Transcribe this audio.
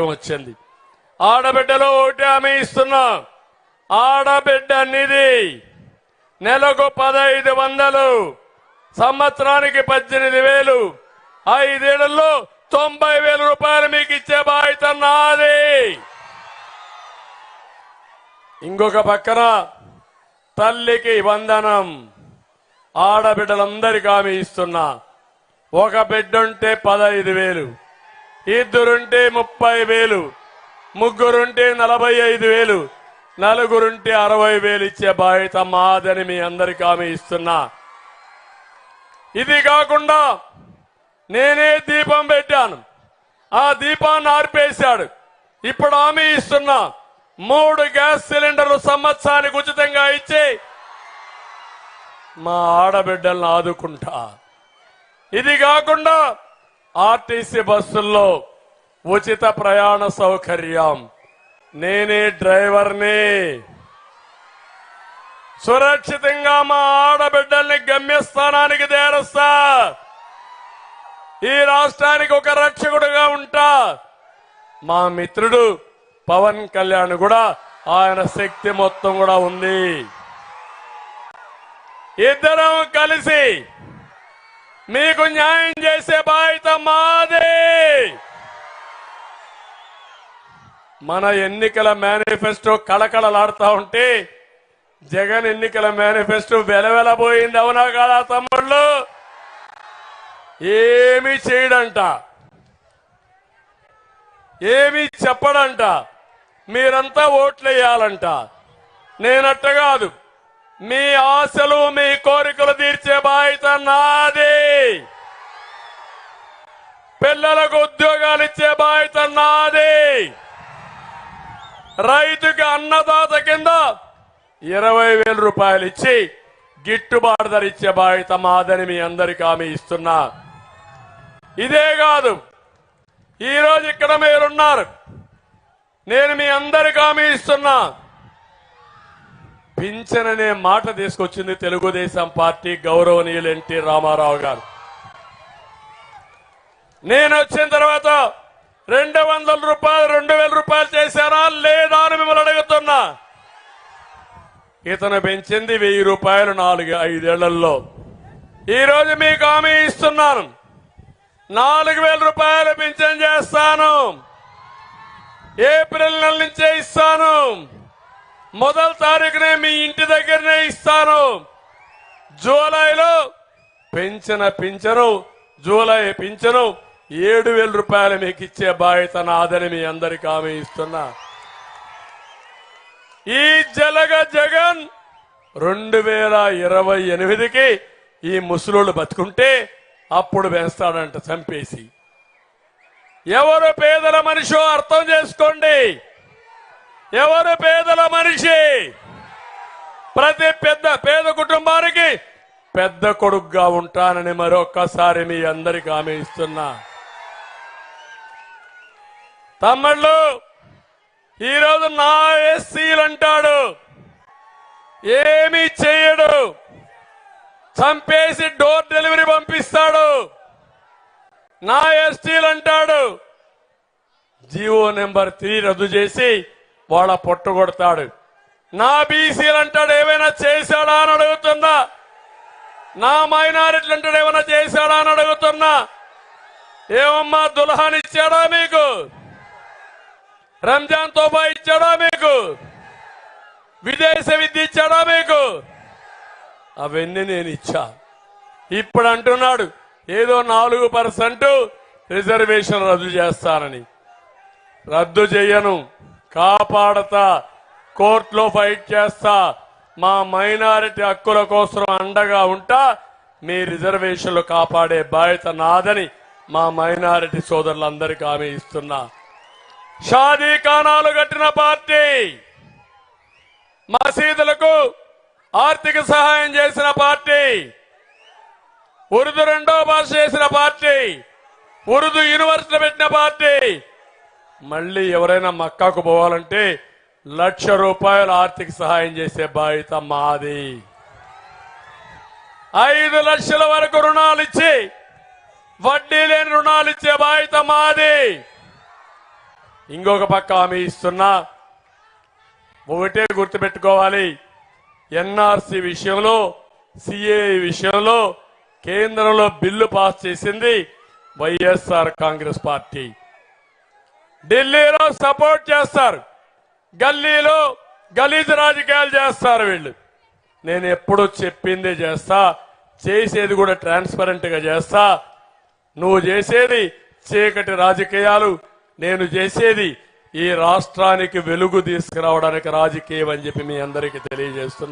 వచ్చింది. ఆడబిడ్డలో ఒకటి హామీ ఇస్తున్నా, ఆడబిడ్డ నిధి నెలకు 1500, సంవత్సరానికి 18,000, 5 ఏళ్లలో 90,000 రూపాయలు మీకు ఇచ్చే బాధ్యత నాది. ఇంకొక పక్కన తల్లికి వందనం, ఆడబిడ్డలందరికీ హామీ ఇస్తున్నా. ఒక బిడ్డుంటే 15,000, ఇద్దరుంటే 30,000, ముగ్గురుంటే 45,000, నలుగురుంటే 60,000 ఇచ్చే బాధ్యత మాదని మీ అందరికీ హామీ ఇస్తున్నా. ఇది కాకుండా నేనే దీపం పెట్టాను, ఆ దీపాన్ని ఆర్పేశాడు. ఇప్పుడు హామీ ఇస్తున్నా, 3 గ్యాస్ సిలిండర్లు సంవత్సరానికి ఉచితంగా ఇచ్చి మా ఆడబిడ్డలను ఆదుకుంటా. ఇది కాకుండా ఆర్టీసీ బస్సుల్లో ఉచిత ప్రయాణ సౌకర్యం, నేనే డ్రైవర్ని. సురక్షితంగా మా ఆడబిడ్డల్ని గమ్యస్థానానికి చేరుస్తా. ఈ రాష్ట్రానికి ఒక రక్షకుడుగా ఉంటా. మా మిత్రుడు పవన్ కళ్యాణ్ కూడా ఆయన శక్తి మొత్తం కూడా ఉంది. ఇద్దరం కలిసి మీకు న్యాయం చేసే బాధ్యత మాదే. మన ఎన్నికల మేనిఫెస్టో కళకళలాడుతా ఉంటే జగన్ ఎన్నికల మేనిఫెస్టో వెలవెలబోయింది. అవునా కాదా తమ్ముళ్ళు? ఏమీ చేయడంట, ఏమీ చెప్పడంట, మీరంతా ఓట్లేయాలంట. నేనట్ట కాదు, మీ ఆశలు మీ కోరికలు తీర్చే బాధ్యత నాది. పిల్లలకు ఉద్యోగాలు ఇచ్చే బాధ్యత నాది. రైతుకి అన్నదాత కింద 20,000 రూపాయలు ఇచ్చి గిట్టుబాటు ధర ఇచ్చే బాధ్యత మాదని మీ అందరికీ హామీ ఇస్తున్నా. ఇదే కాదు, ఈరోజు ఇక్కడ మీరున్నారు, నేను మీ అందరికీ హామీ ఇస్తున్నా. పింఛన్ అనే మాట తీసుకొచ్చింది తెలుగుదేశం పార్టీ గౌరవనీయులు ఎన్టీ రామారావు గారు. నేను వచ్చిన తర్వాత 200 రూపాయలు 2,000 రూపాయలు చేశారా లేదా అని మిమ్మల్ని అడుగుతున్నా. ఇతను పెంచింది 1,000 రూపాయలు 4-5 ఏళ్లలో. ఈరోజు మీకు హామీ ఇస్తున్నాను, 4,000 రూపాయలు పింఛన్ చేస్తాను. ఏప్రిల్ నెల నుంచే ఇస్తాను. మొదటి తారీఖునే మీ ఇంటి దగ్గరనే ఇస్తాను. జూలైలో పింఛను జూలై పింఛను 7,000 రూపాయలు మీకు ఇచ్చే బాధ్యత నాదని మీ అందరికీ హామీ ఇస్తున్నా. ఈ జగన్ 2028కి ఈ ముసలోళ్ళు బతుకుంటే అప్పుడు పెంచుతాడంట చంపేసి. ఎవరు పేదల మనిషో అర్థం చేసుకోండి. ఎవరు పేదల మనిషి? ప్రతి పేద కుటుంబానికి పెద్ద కొడుకుగా ఉంటానని మరొక్కసారి మీ అందరికీ హామీ ఇస్తున్నా. తమ్ముళ్ళు, ఈరోజు నా ఎస్సీలు అంటాడు, ఏమీ చేయడు, చంపేసి డోర్ డెలివరీ పంపిస్తాడు. నా ఎస్టీలు అంటాడు, జీవో నెంబర్ 3 రద్దు చేసి వాళ్ళ పొట్టు కొడతాడు. నా బీసీలు అంటాడు, ఏమైనా చేశాడా అని అడుగుతున్నా. నా మైనారిటీలు అంటాడు, ఏమైనా చేశాడా అని అడుగుతున్నా. ఏమమ్మా దుల్హాన్ ఇచ్చాడా మీకు? రంజాన్ తోఫా ఇచ్చాడా మీకు? విదేశ విద్య ఇచ్చాడా మీకు? అవన్నీ నేను ఇచ్చా. ఇప్పుడు అంటున్నాడు ఏదో 4% రిజర్వేషన్ రద్దు చేస్తానని. రద్దు చేయను, కాపాడతా, కోర్టులో ఫైట్ చేస్తా. మా మైనారిటీ హక్కుల కోసం అండగా ఉంటా. మీ రిజర్వేషన్లు కాపాడే బాధ్యత నాదని మా మైనారిటీ సోదరులందరికీ హామీ ఇస్తున్నా. షాదీ ఖానాలు కట్టిన పార్టీ, మసీదులకు ఆర్థిక సహాయం చేసిన పార్టీ, ఉర్దూ 2వ భాష చేసిన పార్టీ, ఉర్దూ యూనివర్సిటీ పెట్టిన పార్టీ. మళ్ళీ ఎవరైనా మక్కాకు పోవాలంటే ₹1,00,000 ఆర్థిక సహాయం చేసే బాధ్యత మాది. 5 లక్షల వరకు రుణాలు ఇచ్చి, వడ్డీ లేని రుణాలు ఇచ్చే బాధ్యత మాది. ఇంకొక పక్క హామీ ఇస్తున్నా. ఒకటే గుర్తుపెట్టుకోవాలి, ఎన్ఆర్సీ విషయంలో, సిఏ విషయంలో కేంద్రంలో బిల్లు పాస్ చేసింది వైఎస్ఆర్ కాంగ్రెస్ పార్టీ. ఢిల్లీలో సపోర్ట్ చేస్తారు, గల్లీలో గలీజు రాజకీయాలు చేస్తారు వీళ్ళు. నేను ఎప్పుడు చెప్పిందే చేస్తా, చేసేది కూడా ట్రాన్స్పరెంట్ గా చేస్తా. నువ్వు చేసేది చీకటి రాజకీయాలు, నేను చేసేది ఈ రాష్ట్రానికి వెలుగు తీసుకురావడానికి రాజకీయం అని చెప్పి మీ అందరికీ తెలియజేస్తున్నా.